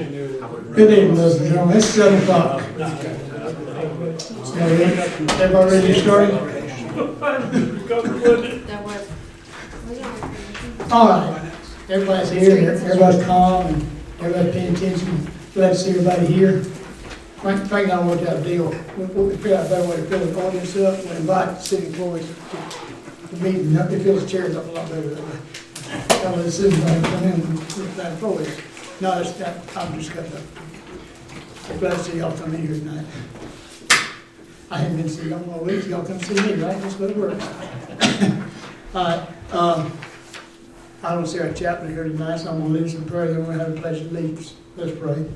Good evening, ladies and gentlemen. It's 7 o'clock. Everybody ready to start? All right. Everybody's here, everybody's calm, and everybody's paying attention. Glad to see everybody here. Frank and I worked out a deal. We'll figure out a better way to fill the audience up. We'll invite city employees to meet, and it fills the chairs up a lot better that way. That way the citizens come in with the employees. No, I'm just cutting up. I'm glad to see y'all come in here tonight. I haven't been to see y'all in a week. Y'all come see me, right? That's what it works. All right. I don't see our chaplain here tonight, so I'm going to lead us in prayer. Then we're going to have a pledge of allegiance. Let's pray.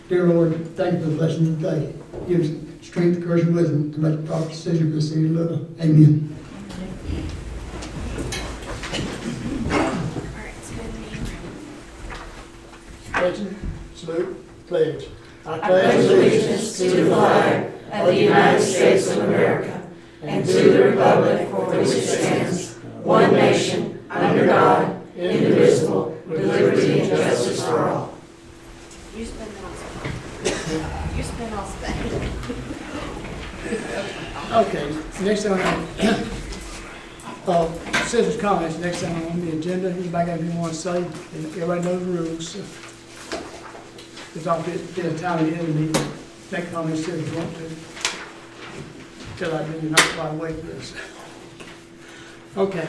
Dear Lord, thank you for the blessing of the day. Give us strength, courage, and wisdom to make the proper decision for the City of Lula. Amen. Attention, salute, pledge. I pledge allegiance to the flag of the United States of America and to the republic for which it stands, one nation, under God, indivisible, with liberty and justice for all. You spend all Spain. Okay, next thing citizens' comments, next thing on the agenda. Anybody got anything you want to say? Everybody knows the rules. It's all been a time of the enemy. Make comments if you want to. Tell I you're not quite awake for this. Okay,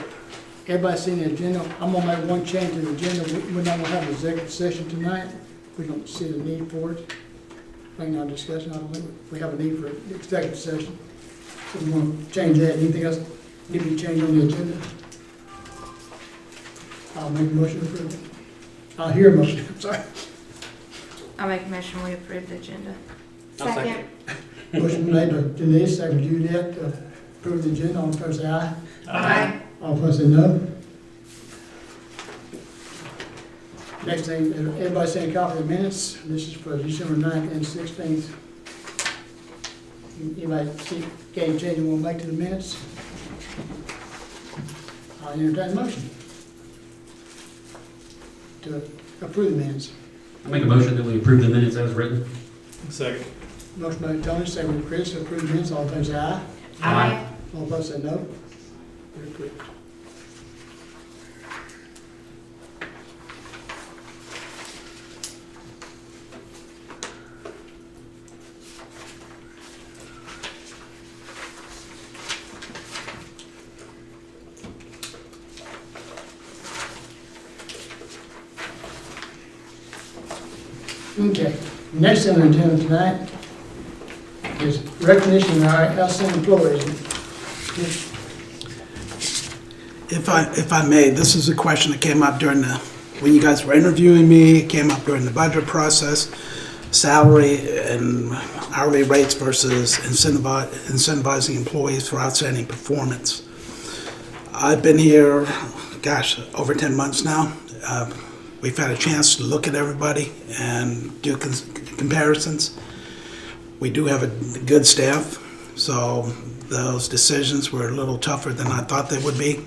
everybody seen the agenda? I'm gonna make one change to the agenda. We're not gonna have an executive session tonight. We don't see the need for it. Right now discussion, I don't think we have a need for an executive session. So we want to change that. Anything else need to be changed on the agenda? I'll make a motion to approve it. I'll hear a motion, I'm sorry. I'll make a motion we approve the agenda. Second. Motion made by Denise, second by Juliet, to approve the agenda. All in favor say aye. Aye. All opposed say no. Next thing, everybody seen a copy of the minutes. This is for December 9th and 16th. Anybody see any change you want to make to the minutes? I'll entertain a motion to approve the minutes. I make a motion that we approve the minutes as written. Second. Motion by Tony, second by Chris, to approve the minutes. All in favor say aye. Aye. All opposed say no. They're approved. Okay, next on the agenda tonight is recognition of our outstanding employees. If I may, this is a question that came up during when you guys were interviewing me. It came up during the budget process, salary and hourly rates versus incentivizing employees for outstanding performance. I've been here, over 10 months now. We've had a chance to look at everybody and do comparisons. We do have a good staff, so those decisions were a little tougher than I thought they would be.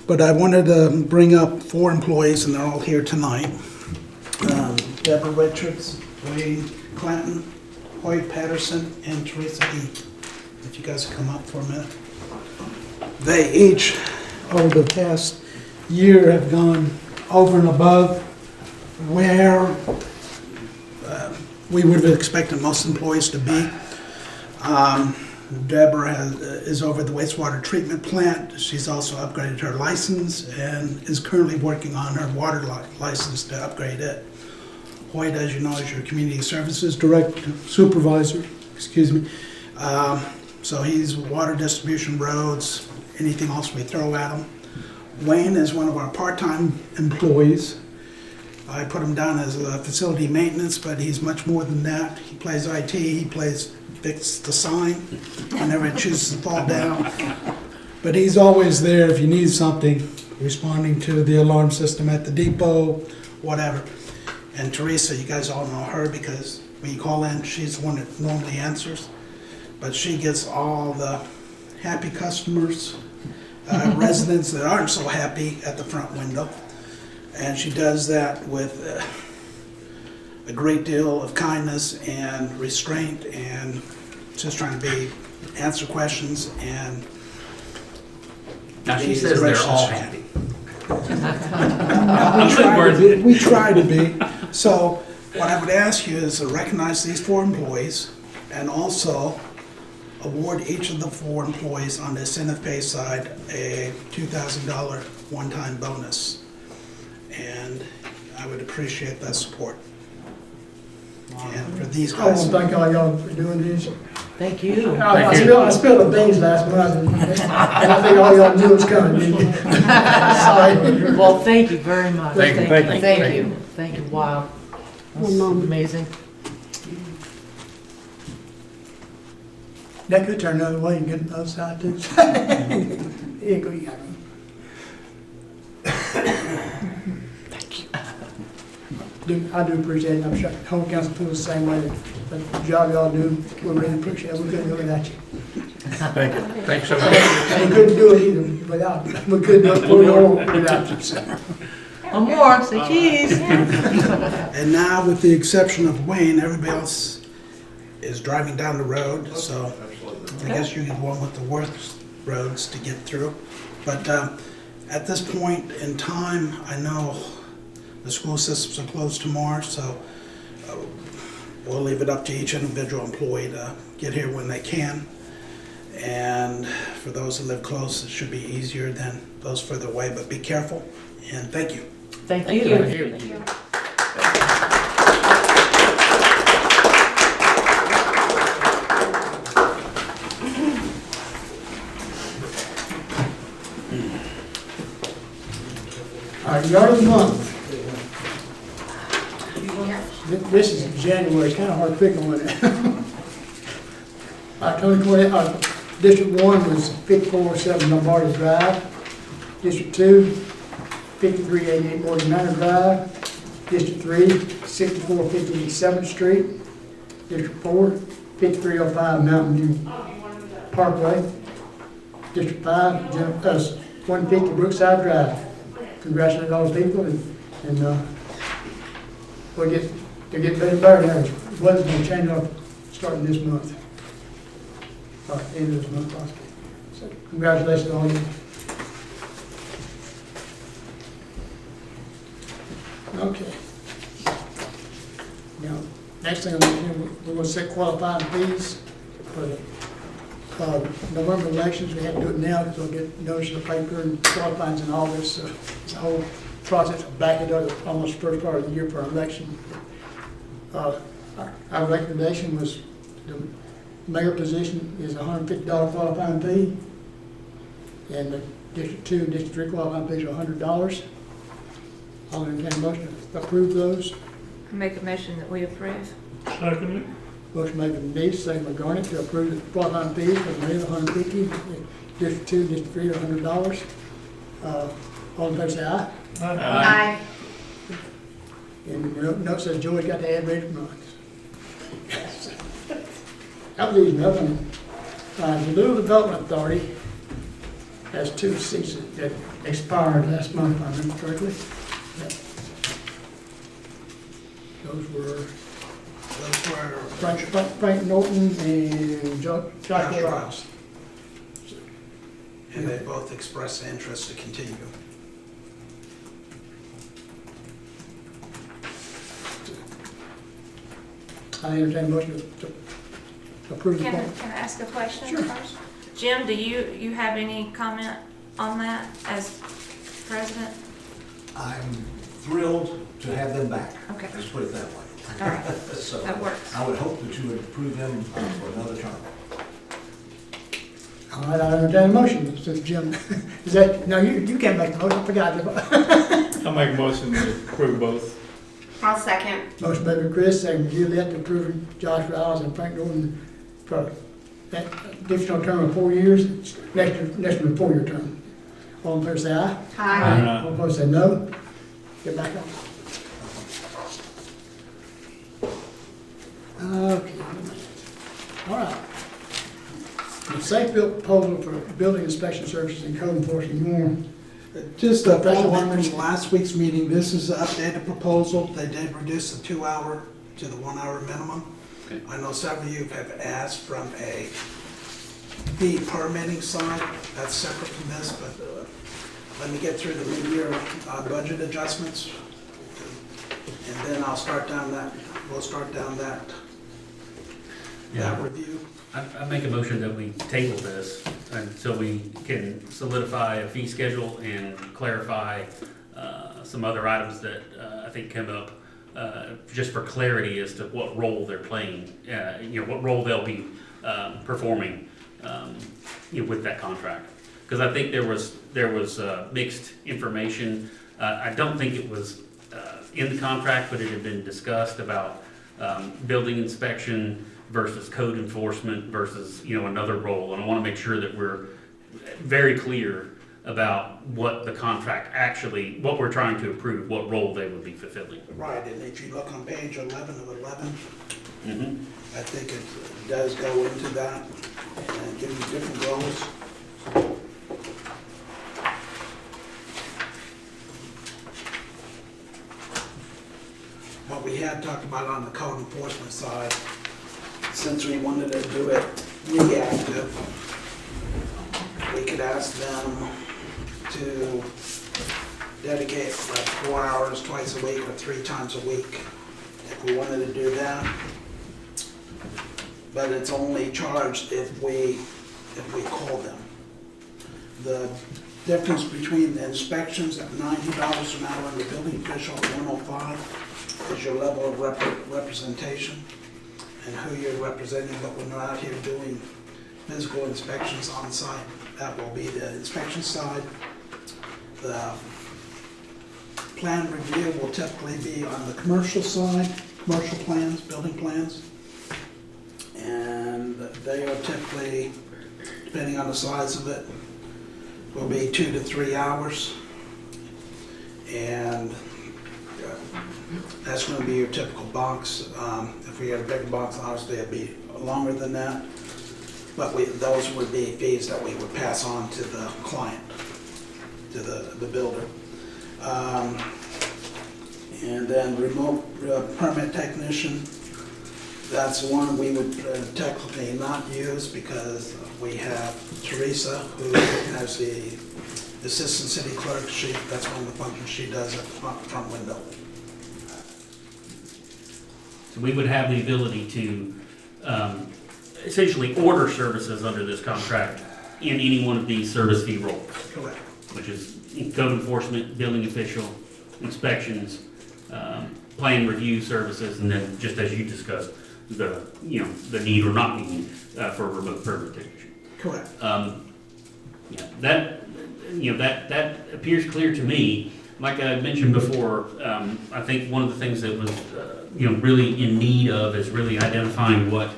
But I wanted to bring up 4 employees, and they're all here tonight. Deborah Richards, Wade Clanton, Hoyt Patterson, and Teresa E. If you guys come up for a minute. They each, over the past year, have gone over and above where we would have expected most employees to be. Deborah is over the wastewater treatment plant. She's also upgraded her license and is currently working on her water license to upgrade it. Hoyt, as you know, is your community services supervisor, so he's water distribution, roads, anything else we throw at him. Wayne is one of our part-time employees. I put him down as a facility maintenance, but he's much more than that. He plays IT, he fix the sign whenever it chooses to fall down. But he's always there if you need something, responding to the alarm system at the depot, whatever. And Teresa, you guys all know her because when you call in, she's the one that normally answers. But she gets all the happy customers, residents that aren't so happy at the front window. And she does that with a great deal of kindness and restraint and just trying to answer questions and Now, she be says they're gracious. all happy. We try to be. So what I would ask you is to recognize these 4 employees and also award each of the 4 employees on the incentive pay side a $2,000 one-time bonus. And I would appreciate that support. And for these I want guys, to thank all y'all for doing this. Thank you. I spilled the beans last month, and I think all y'all knew it was coming, didn't you? Sorry. Well, thank you very much. Thank you. Thank you. Wow. That's amazing. That could turn the other way and get the other side too. Yeah, go, yeah. I do appreciate it. I'm sure the whole council feels the same way. The job y'all do, we really appreciate it. We couldn't do it without you. Thank you. Thanks so much. We couldn't do it either without, we couldn't do it without you. So. One more, say cheese. and now with the exception of Wayne, everybody else is driving down the road, so I guess you're the one with the worst roads to get through. But at this point in time, I know the school systems are closed tomorrow, so we'll leave it up to each individual employee to get here when they can. And for those that live close, it should be easier than those further away, but be careful, and thank you. Thank you. Thank you. All right, yard of the month. This is January, it's kind of hard to pick on it. District 1 was 5407 Lombardi Drive. District 2, 5388 Morgan Manor Drive. District 3, 6450 7th Street. District 4, 5305 Mountain View Parkway. District 5, 150 Brookside Drive. Congratulate all the people and we'll get better and better now. The weather's going to change up starting this month. Or end of this month possibly. So congratulations to all you. Okay. Now, next thing we're going to set qualifying fees for the November elections. We have to do it now because we'll get notice in the paper and qualifying's in August. So it's a whole process of backing it up almost first part of the year for our election. Our recommendation was the mayor position is $150 qualifying fee, and the District 2 and District 3 qualifying fees are $100. I'll entertain a motion to approve those. Make a motion that we approve. Second. Motion made by Denise, second by Garnet to approve the qualifying fees for the mayor, $150, District 2, District 3, $100. All in favor say aye. Aye. And the note says Joey got the average months. That was easy enough. The Lula Development Authority has 2 seats that expired last month, if I remember correctly. Yeah. Those were Frank Norton and Joshua Ross. And they both expressed interest to continue. I entertain a motion to approve the Can appointment. I ask a question Sure. first? Jim, do you have any comment on that as president? I'm thrilled to have them back. Okay. Let's put it that way. All right, So that works. I would hope that you would approve them for another term. All right, I entertain a motion, says Jim. Is that, no, you can't make a motion, I forgot. I'll make a motion to approve both. I'll second. Motion made by Chris, second by Juliet to approve Josh Riles and Frank Norton for that additional term of 4 years. Next one, 4-year term. All in favor say aye. Aye. All opposed say no. Get back on. Okay. All right. The safe built proposal for building inspection services and code enforcement. You want Just a follow-up from last week's meeting, this is an updated proposal. They did reduce the 2 hour to the 1 hour minimum. Okay. I know several of you have asked from the permitting side, that's separate from this, but let me get through the mid-year budget adjustments. And then we'll start down that review. I make a motion that we table this until we can solidify a fee schedule and clarify some other items that I think come up, just for clarity as to what role they're playing, what role they'll be performing with that contract. Because I think there was mixed information. I don't think it was in the contract, but it had been discussed about building inspection versus code enforcement versus, another role. And I want to make sure that we're very clear about what the contract actually, what we're trying to approve, what role they would be fulfilling. Right, and if you look on page 11 of 11, Mm-hmm. I think it does go into that and give you different roles. What we had talked about on the code enforcement side, since we wanted to do it reactive, we could ask them to dedicate like 4 hours twice a week or 3 times a week if we wanted to do that. But it's only charged if we call them. The difference between the inspections at $90 an hour and the building official at $105 is your level of representation and who you're representing. But when we're out here doing physical inspections on site, that will be the inspection side. The plan review will typically be on the commercial side, commercial plans, building plans. And they are typically, depending on the size of it, will be 2 to 3 hours. And that's going to be your typical box. If we had a bigger box, obviously it'd be longer than that. But those would be fees that we would pass on to the client, to the builder. And then remote permit technician, that's one we would technically not use because we have Teresa, who has the assistant city clerk. That's one of the functions she does at the front window. So we would have the ability to essentially order services under this contract in any one of these service fee roles. Correct. Which is code enforcement, building official, inspections, plan review services, and then just as you discussed, the need or not need for a remote permit technician. Correct. That appears clear to me. Like I mentioned before, I think one of the things that was really in need of is really identifying what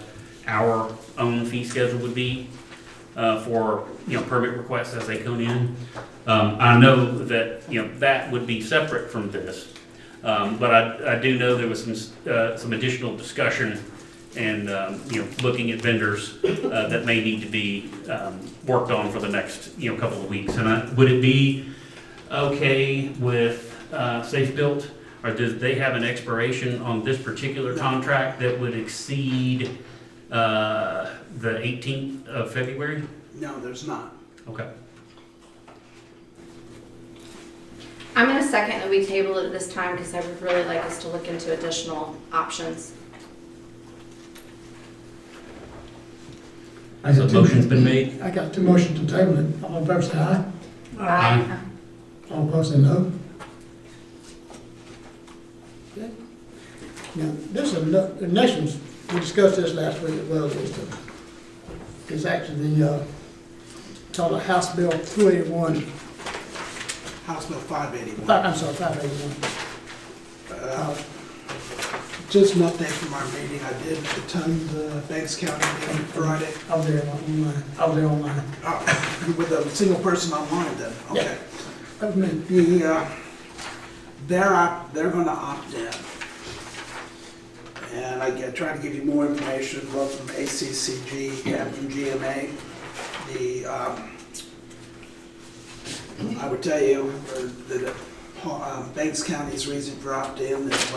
our own fee schedule would be for permit requests as they come in. I know that that would be separate from this, but I do know there was some additional discussion and looking at vendors that may need to be worked on for the next couple of weeks. And would it be okay with Safe Built, or do they have an expiration on this particular contract that would exceed the 18th of February? No, there's not. Okay. I'm going to second that we table it at this time because I would really like us to look into additional options. So the motion's been made. I got 2 motions to table it. All in favor say aye. Aye. All opposed say no. Okay. Now, this is the next one, we discussed this last week as well, is actually the, called a House Bill 281. House Bill 581. I'm sorry, 581. Just an update from our meeting. I did attend the Banks County meeting Friday. I was there online. With a single person online then? Okay. That was me. They're going to opt in. And I try to give you more information both from ACCG and from GMA. I would tell you that Banks County's reason for opt-in is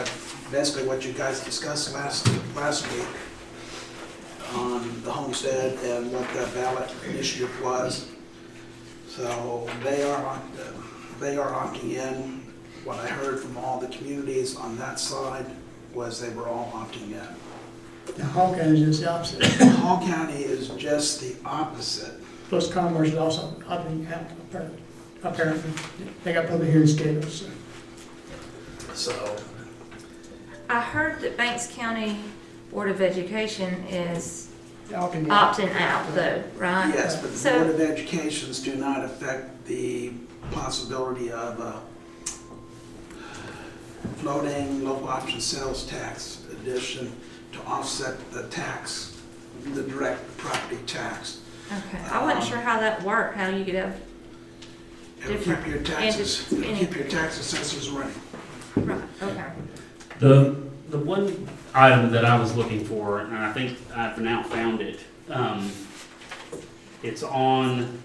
basically what you guys discussed last week on the homestead and what the ballot initiative was. So they are opting in. What I heard from all the communities on that side was they were all opting in. Now, Hall County is just the opposite. Hall County is just the opposite. Plus Commerce is also opting out, apparently. They got public hearing scheduled, so. So, I heard that Banks County Board of Education is Opting out. opting out though, right? yes, but the So- Board of Educations do not affect the possibility of a floating local option sales tax addition to offset the tax, the direct property tax. Okay, I wasn't sure how that worked, how you could have, It'll keep your taxes, it'll keep your tax assessors running. right, okay. The one item that I was looking for, and I think I've now found it, it's on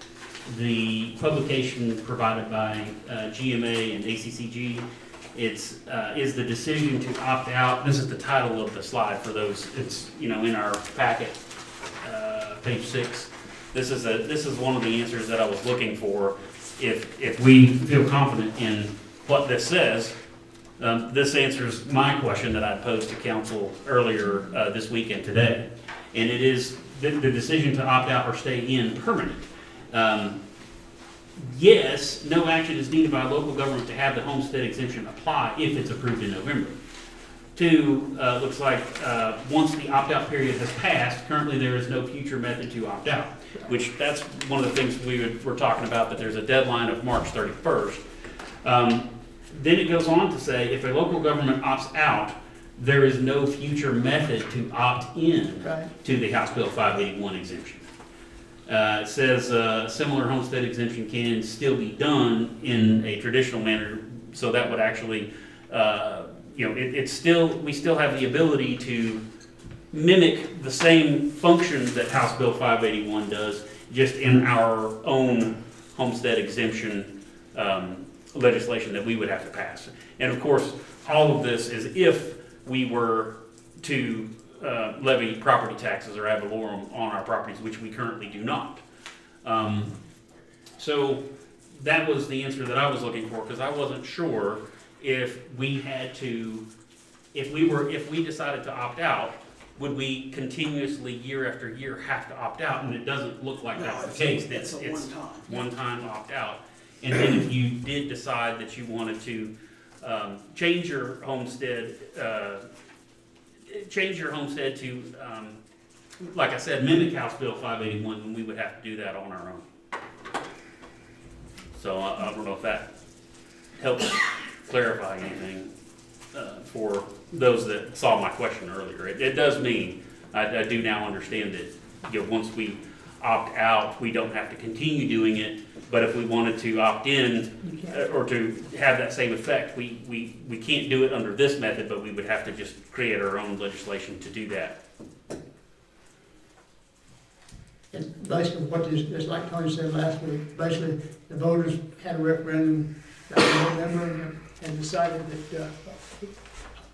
the publication provided by GMA and ACCG. It's, is the decision to opt out, this is the title of the slide for those, it's, in our packet, page 6. This is one of the answers that I was looking for. If we feel confident in what this says, this answers my question that I posed to council earlier this week and today. And it is the decision to opt out or stay in permanent. Yes, no action is needed by local government to have the homestead exemption apply if it's approved in November. 2, looks like once the opt-out period has passed, currently there is no future method to opt out, which that's one of the things we're talking about, that there's a deadline of March 31st. Then it goes on to say, if a local government opts out, there is no future method to opt in Right. to the House Bill 581 exemption. It says similar homestead exemption can still be done in a traditional manner, so that would actually, we still have the ability to mimic the same functions that House Bill 581 does, just in our own homestead exemption legislation that we would have to pass. And of course, all of this is if we were to levy property taxes or ad valorem on our properties, which we currently do not. So that was the answer that I was looking for, because I wasn't sure if we had to, if we decided to opt out, would we continuously year after year have to opt out? And it doesn't look like that's the case. It's a one-time. One-time opt out. And then if you did decide that you wanted to change your homestead to, like I said, mimic House Bill 581, then we would have to do that on our own. So I don't know if that helps clarify anything for those that saw my question earlier. It does mean, I do now understand that, once we opt out, we don't have to continue doing it, but if we wanted to opt in, or to have that same effect, we can't do it under this method, but we would have to just create our own legislation to do that. And basically what this, just like Tony said last week, basically the voters had a referendum back in November and decided that,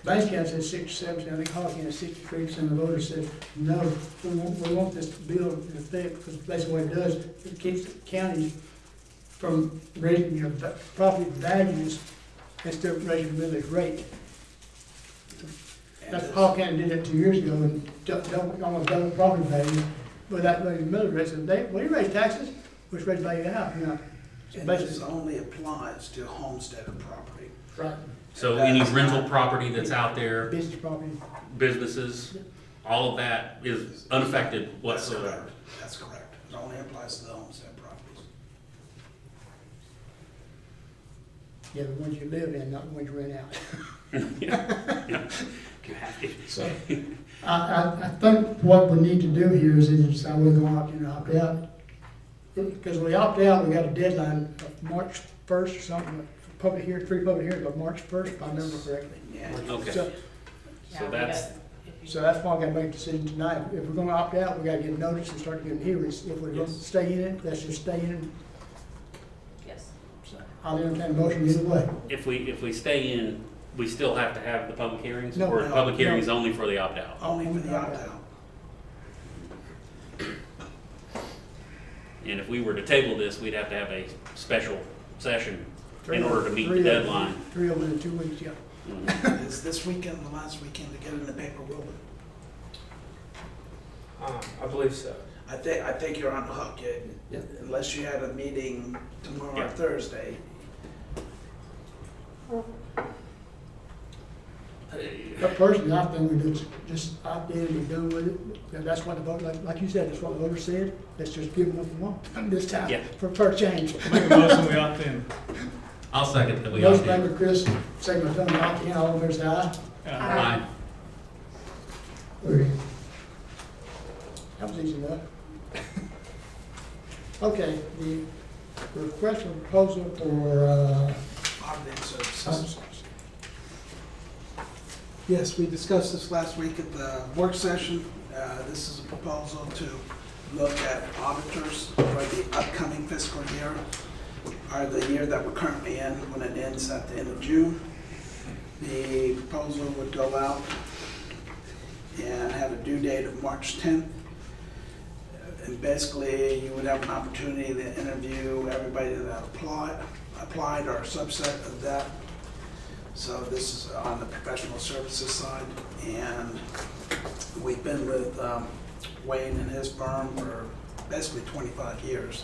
Banks County said 6%, I think Hall County 63% of the voters said, no, we want this bill in effect, because basically what it does, it keeps the county from raising your property values and still raising the millage rate. That's Hall County did it 2 years ago and almost double property value without raising the millage rate. So we raise taxes, which raise value out, So And this only applies to homesteaded property. Right, So any rental property that's out there, business property. businesses, all of that is unaffected That's whatsoever. correct. That's correct. It only applies to the homestead properties. Yeah, the ones you live in, not the ones you rent out. So, I think what we need to do here is decide whether we want to opt in or opt out. Because we opt out, we got a deadline of March 1st or something, for public hearing, free public hearing, but March 1st, if I remember correctly. Yeah. Okay, So so that's, that's why I gotta make a decision tonight. If we're gonna opt out, we gotta get notice and start getting hearings. If we're gonna Yes. stay in it, let's just stay in it. Yes. I'll entertain a motion either way. If we stay in, we still have to have the public hearings? No, Or the no, public hearing no. is only for the opt-out? Only for the opt-out. And if we were to table this, we'd have to have a special session in order to meet the Three of them. deadline. 3 of them in 2 weeks, yeah. Mhm. Is this weekend the last weekend to get it in the paper, Wilbur? I believe so. I think you're on the hook, unless you had a meeting tomorrow or Yeah. Thursday. But personally, I think we just opt in and be done with it. And that's what the vote, like you said, that's what the voters said. Let's just give them what we want this time Yeah. for a change. Make a motion, we opt in. I'll second that we Motion opt made in. by Chris, second by Tony, opt in, all in favor say aye. Aye. Three. That was easy enough. Okay, the request for proposal for, Auditing services. Yes, we discussed this last week at the work session. This is a proposal to look at auditors for the upcoming fiscal year, or the year that we're currently in, when it ends at the end of June. The proposal would go out and have a due date of March 10th. And basically, you would have an opportunity to interview everybody that applied or a subset of that. So this is on the professional services side, and we've been with Wayne and his firm for basically 25 years.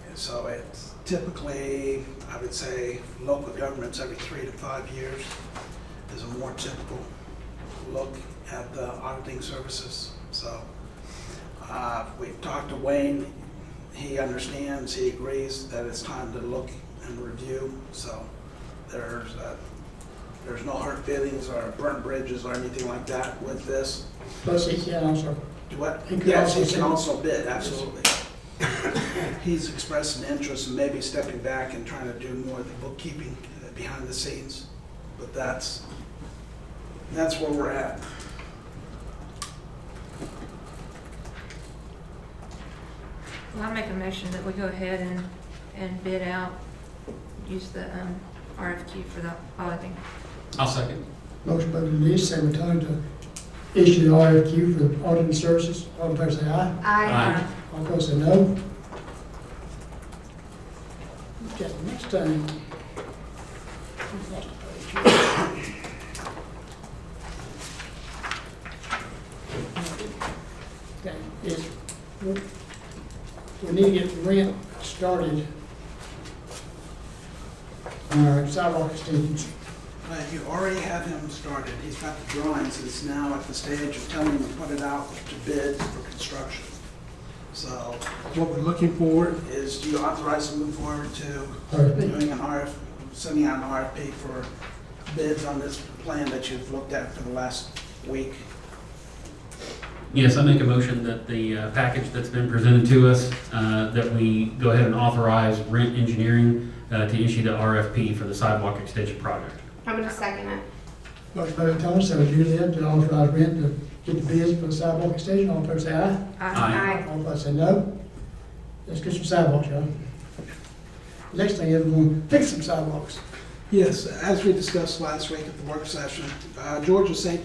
And so it's typically, I would say, local governments every 3 to 5 years is a more typical look at the auditing services. So we've talked to Wayne, he understands, he agrees that it's time to look and review. So there's no hard feelings or burnt bridges or anything like that with this. plus he can also, Do what? He could Yes, also he can send- also bid, absolutely. He's expressed an interest in maybe stepping back and trying to do more of the bookkeeping behind the scenes. But that's where we're at. Well, I make a motion that we go ahead and bid out, use the RFQ for the auditing. I'll second. motion by Denise, second by Tony to issue the RFQ for the auditing services. All in favor say aye. Aye. All opposed say no. Okay, next time. Okay, is, we need to get rent started on our sidewalk extensions. You already have him started, he's got the drawings, it's now at the stage of telling him to put it out to bid for construction. So what we're looking for is you authorize to move forward to doing an sending out an RFP for bids on this plan that you've looked at for the last week. Yes, I make a motion that the package that's been presented to us, that we go ahead and authorize Rent Engineering to issue the RFP for the sidewalk extension project. I'm gonna second it. Motion by Tony, second by Juliet, to authorize Rent to get the bids for the sidewalk extension. All in favor say aye. Aye. All opposed say no. Let's get some sidewalks, y'all. Next thing is we're going to fix some sidewalks. Yes, as we discussed last week at the work session, Georgia Safe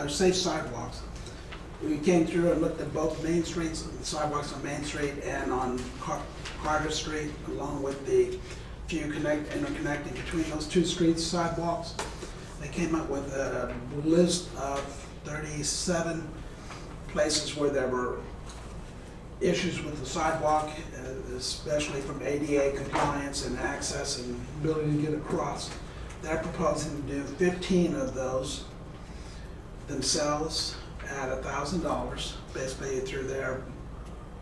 Safe Sidewalks. We came through and looked at both main streets, the sidewalks on Main Street and on Carter Street, along with the few interconnecting between those two streets sidewalks. They came up with a list of 37 places where there were issues with the sidewalk, especially from ADA compliance and access and ability to get across. They're proposing to do 15 of those themselves at $1,000, basically through their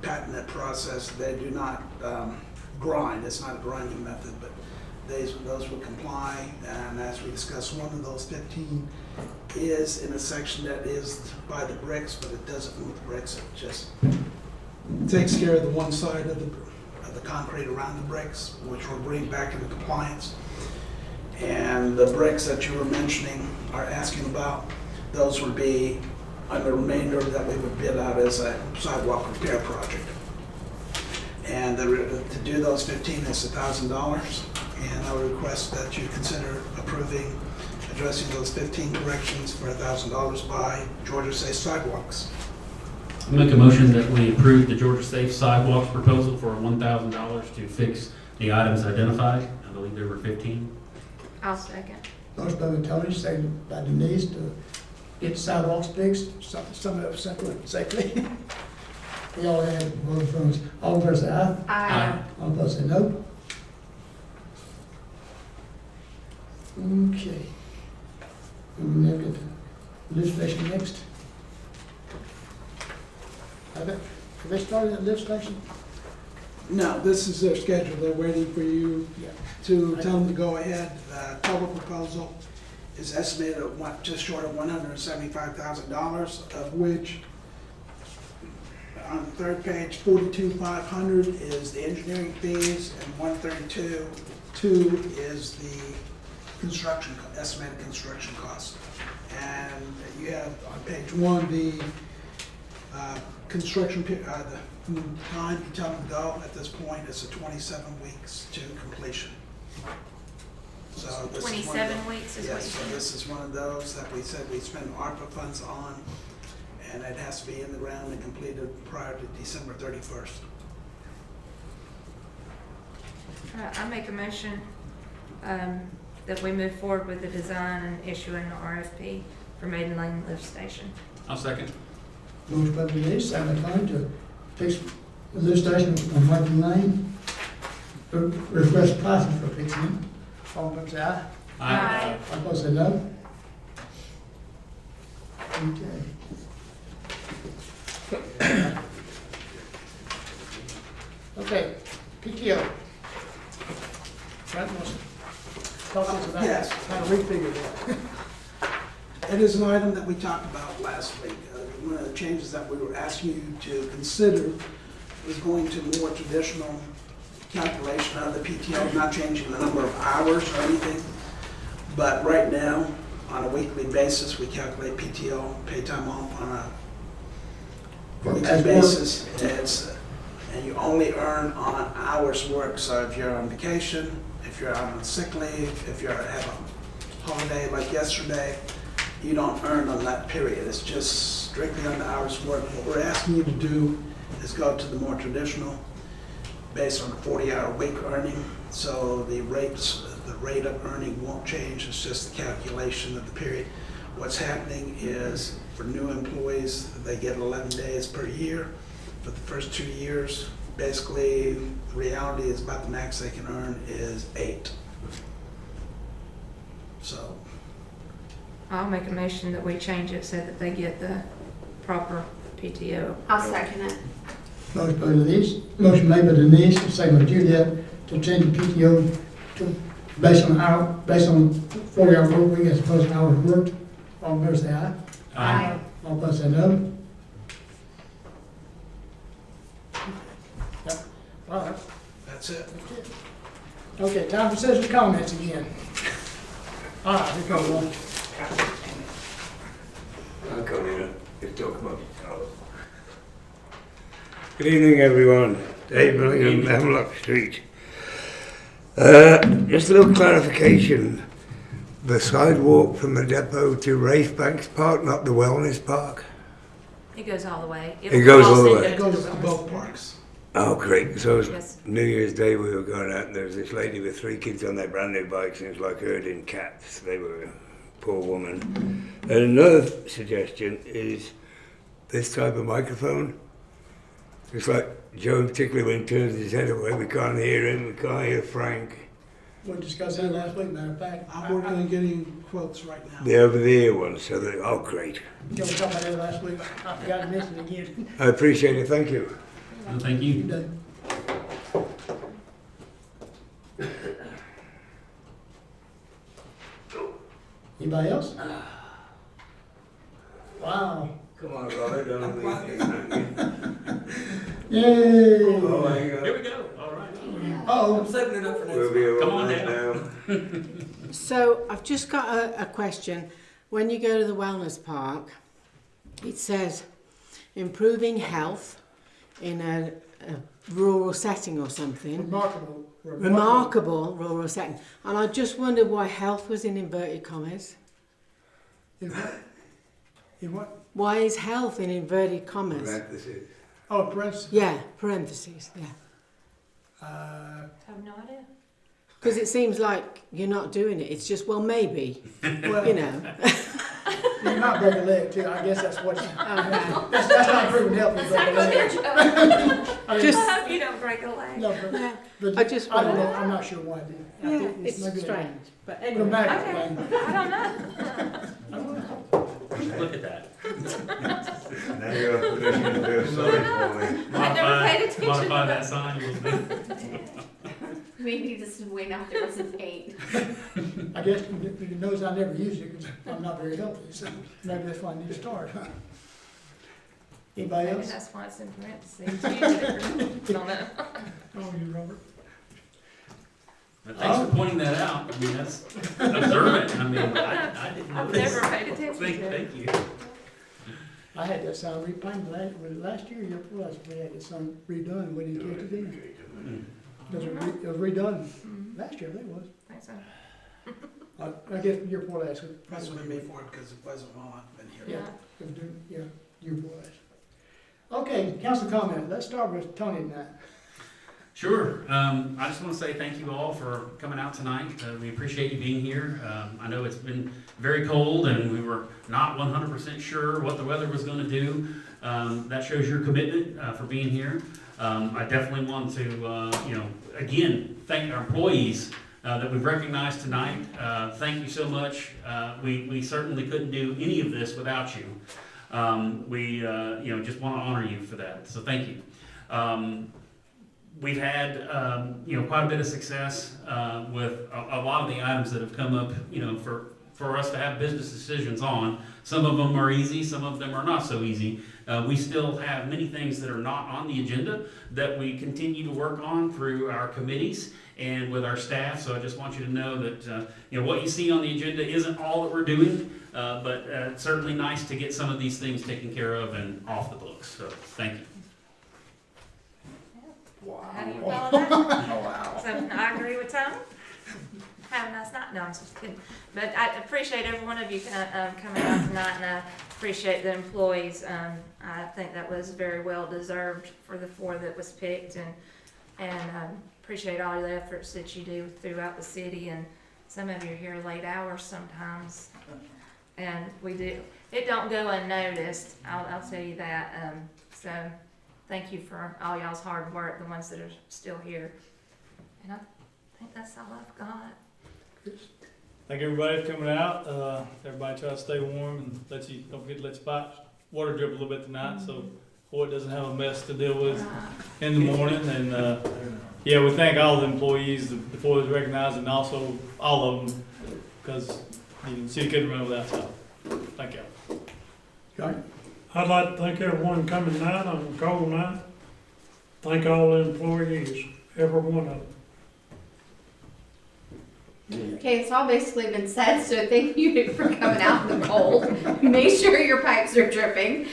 patented process. They do not grind, it's not a grinding method, but those will comply. And as we discussed, one of those 15 is in a section that is by the bricks, but it doesn't move bricks, it just takes care of the one side of the concrete around the bricks, which will bring back into compliance. And the bricks that you were mentioning are asking about, those would be on the remainder that we would bid out as a sidewalk repair project. And to do those 15 is $1,000. And I would request that you consider approving addressing those 15 corrections for $1,000 by Georgia Safe Sidewalks. I make a motion that we approve the Georgia Safe Sidewalks proposal for $1,000 to fix the items identified. I believe there were 15. I'll second. Motion by Tony, seconded by Denise to get sidewalks fixed, some of it safely. We all had voted for us. All in favor say aye. Aye. All opposed say no. Okay. We will now get to lift station next. Have they started that lift station? No, this is their schedule. They're waiting for you Yeah. to tell them to go ahead. Total proposal is estimated at just short of $175,000, of which on the third page, 42,500 is the engineering fees, and 132,200 is the estimated construction cost. And you have on page 1 the construction, the time you tell them to go at this point is 27 weeks to completion. So this is one of 27 the- weeks is what you Yes, so said? this is one of those that we said we spend ARPA funds on, and it has to be in the ground and completed prior to December 31st. I make a motion that we move forward with the design and issuing the RFP for Maiden Lane Lift Station. I'll second. Motion by Denise, seconded by Tony to fix the lift station on Martin Lane. Request pricing for fixing it. All in favor say aye. Aye. All opposed say no. Okay. Okay, PTO. Brent wants to talk to us about Yes. how to refigure that. It is an item that we talked about last week. One of the changes that we were asking you to consider was going to more traditional calculation of the PTO, not changing the number of hours or anything. But right now, on a weekly basis, we calculate PTO, pay time off, on a weekly basis. And you only earn on hours worked. So if you're on vacation, if you're out on sick leave, if you're have a holiday like yesterday, you don't earn on that period. It's just strictly on the hours worked. What we're asking you to do is go to the more traditional, based on a 40-hour week earning. So the rate of earning won't change. It's just the calculation of the period. What's happening is for new employees, they get 11 days per year. For the first 2 years, basically, the reality is about the max they can earn is 8. So, I'll make a motion that we change it so that they get the proper PTO. I'll second it. Motion by Denise, motion made by Denise, second by Juliet, to change the PTO to, based on 40-hour work week as opposed to hours worked. All in favor say aye. Aye. All opposed say no. Yep. All right. that's it. Okay, time for citizen comments again. All right, here comes one. I'll come in. Just talk about Good evening, everyone. Dave Billingham, Hemlock Street. Just a little clarification. The sidewalk from the depot to Rafe Banks Park, not the Wellness Park? It goes all the way. It goes all the also way. It goes to both parks. Oh, great. So it was Yes. New Year's Day we were going out and there was this lady with 3 kids on their brand new bikes and it was like herding cats. They were a poor woman. And another suggestion is this type of microphone. It's like Joe, particularly when he turns his head away, we can't hear him, we can't hear Frank. We discussed that last week, matter of fact. I'm working on getting quotes right now. The over-the-ear ones, so they oh, great. Yeah, we talked about that last week. I forgot to mention it again. I appreciate it, thank you. Well, thank You you. do. Anybody else? Wow. Come on, Robert, don't leave. Yay. Oh, hang on. Here we go. All right. Oh, We'll be Come on right down. now. So I've just got a question. When you go to the wellness park, it says improving health in a rural setting or something. Remarkable. Rural setting. And I just wondered why health was in inverted commas. In what? In what? Why is health in inverted commas? Parentheses. Oh, parentheses. Yeah, parentheses, yeah. I have no idea. Because it seems like you're not doing it. It's just, well, maybe, Well, you know. you might break a leg too. I guess that's what. That's not proven healthy. Break a That's leg. your joke. I mean, Just- I hope you don't break a leg. no, Yeah, but I just I don't know. wondered. I'm not sure why. I think Yeah, maybe it's strange. But anyway. Grammatic Okay, thing. I don't know. I don't know. Look at that. Now you're in a position to feel sorry for me. I never paid attention Modify to that that. sign a little bit. Maybe this is way out there wasn't paid. I guess you notice I never use it because I'm not very healthy. So maybe that's why I need to start. Huh? Anybody Maybe else? that's why it's in parentheses. Don't know. Oh, you, Robert. But thanks for pointing that out. I mean, that's observant. I mean, I didn't know I've this. never paid attention to it. Thank you. I had that sign repainted last year, year before last, we had that sign redone, we didn't get it in. It was redone last year, I think it was. I think so. I guess year before last. That's what I made for it, because it wasn't while I've been here. Yeah, it was year before last. Okay, council comment, let's start with Tony tonight. Sure. I just want to say thank you all for coming out tonight. We appreciate you being here. I know it's been very cold and we were not 100% sure what the weather was going to do. That shows your commitment for being here. I definitely want to, again, thank our employees that we've recognized tonight. Thank you so much. We certainly couldn't do any of this without you. We just want to honor you for that. So thank you. We've had, quite a bit of success with a lot of the items that have come up, for us to have business decisions on. Some of them are easy, some of them are not so easy. We still have many things that are not on the agenda that we continue to work on through our committees and with our staff. So I just want you to know that, what you see on the agenda isn't all that we're doing, but it's certainly nice to get some of these things taken care of and off the books. So thank you. How do you follow that? Wow. So I agree with Tom. Have a nice night. No, I'm just kidding. But I appreciate every one of you coming out tonight, and I appreciate the employees. I think that was very well deserved for the 4 that was picked, and appreciate all the efforts that you do throughout the city. And some of you are here late hours sometimes, and we do. It don't go unnoticed. I'll tell you that. So. Thank you for all y'all's hard work, the ones that are still here. And I think that's all I've got. Thank everybody for coming out. Everybody try to stay warm and don't forget to let your pipes water drip a little bit tonight so Boyd doesn't have a mess to deal with in the morning. And we thank all the employees, the 4 that's recognized, and also all of them, because the city couldn't run without y'all. Thank y'all. Okay. I'd like to thank everyone coming tonight on a cold night. Thank all the employees, every one of them. Okay, it's all basically been said, so thank you for coming out in the cold. Make sure your pipes are dripping.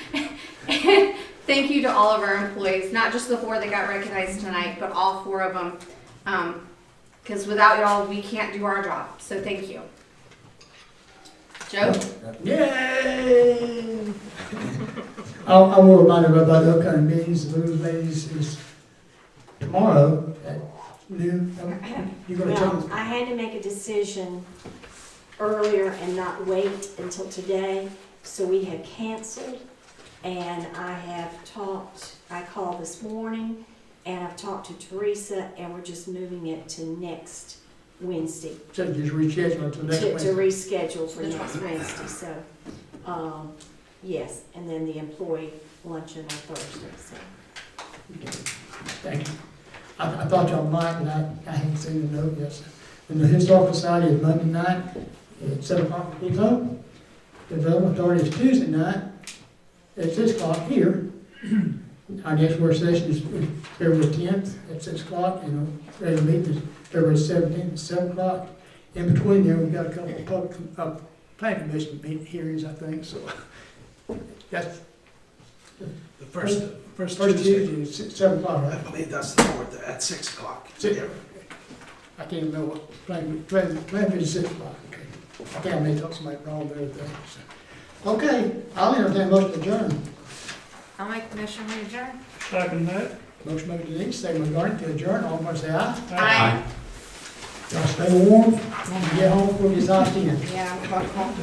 And thank you to all of our employees, not just the 4 that got recognized tonight, but all 4 of them. Because without y'all, we can't do our job, so thank you. Joe? Yay! I will remind everybody about the upcoming meetings. The Lula ladies is tomorrow at noon. You're going to tell Well, I had to make a decision earlier and not wait until today, so we have canceled. And I called this morning, and I've talked to Teresa, and we're just moving it to next Wednesday. So just reschedule until next To Wednesday. reschedule for next Wednesday, so, yes, and then the employee luncheon on Thursday, so. Thank you. I thought y'all might, but I haven't seen the note yet. And the Historical Society is Monday night at 7 o'clock for people. The Development Authority is Tuesday night at 6 o'clock here. Our next work session is February 10th at 6 o'clock, and the regular meeting is February 17th at 7 o'clock. In between there, we've got a couple of public, planning commission hearings, I think, so that's The first First Tuesday. Tuesday, 7 o'clock, I right? believe that's the 4th, at 6 o'clock. I can't even know what, plan is 6 o'clock, okay. I think I may talk somebody wrong there, so. Okay, I'll entertain a motion to adjourn. I'll make the motion, we adjourn. Second that. Motion made Denise, second by Garnet to adjourn, all in favor say aye. Aye. Y'all stay warm, get home before it gets hot again. Yeah, I'm going home.